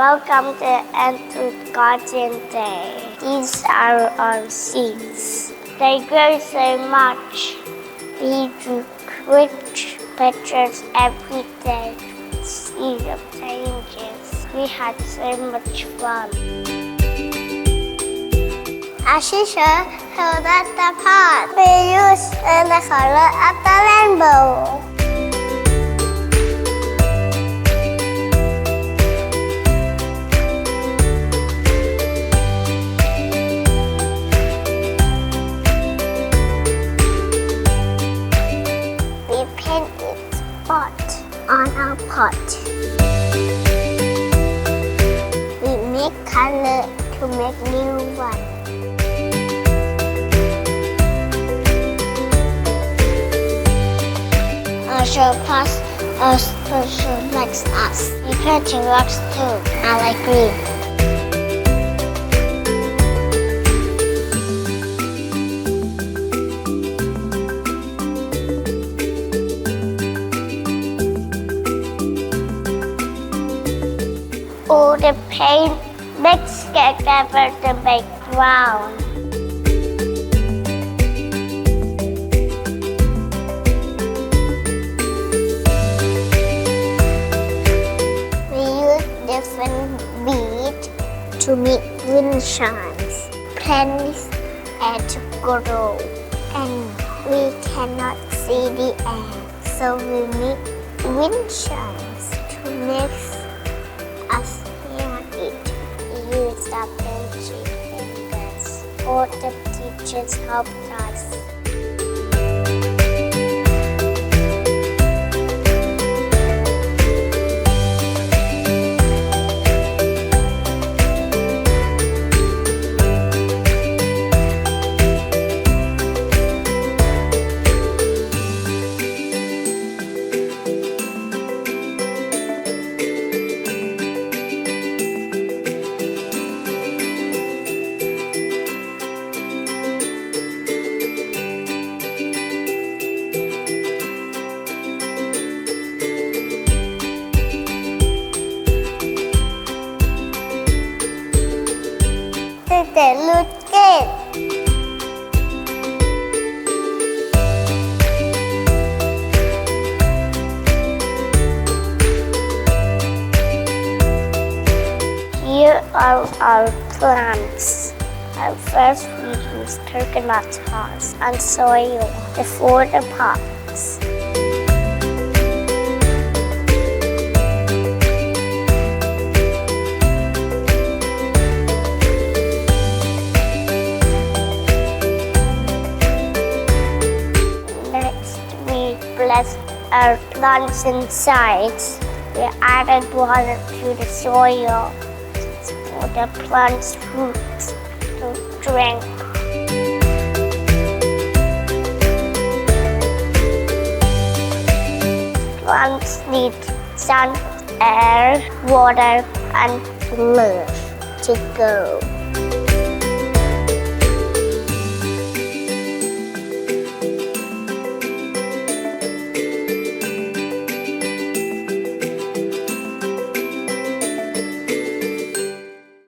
Welcome to Garden Day. These are our seeds. They grow so much. We do quick pictures every day to see the changes. We had so much fun. Ashisha held at the pot. We used the color of the rainbow. We painted spot on our pot. We make color to make new one. Our show plus our special likes us. We painting rocks too. I like green. All the paint mixed together to make brown. We use different beads to make wind chimes. Plants and to grow, and we cannot see the air, so we make wind chimes to make us hear it. We use our pinky fingers. All the teachers helped us. They look good. Here are our plants. First we use curricula and soil before the pots. Bless our plants inside. We added water to the soil for the plants' roots to drink. Plants need sun, air, water, and love to grow.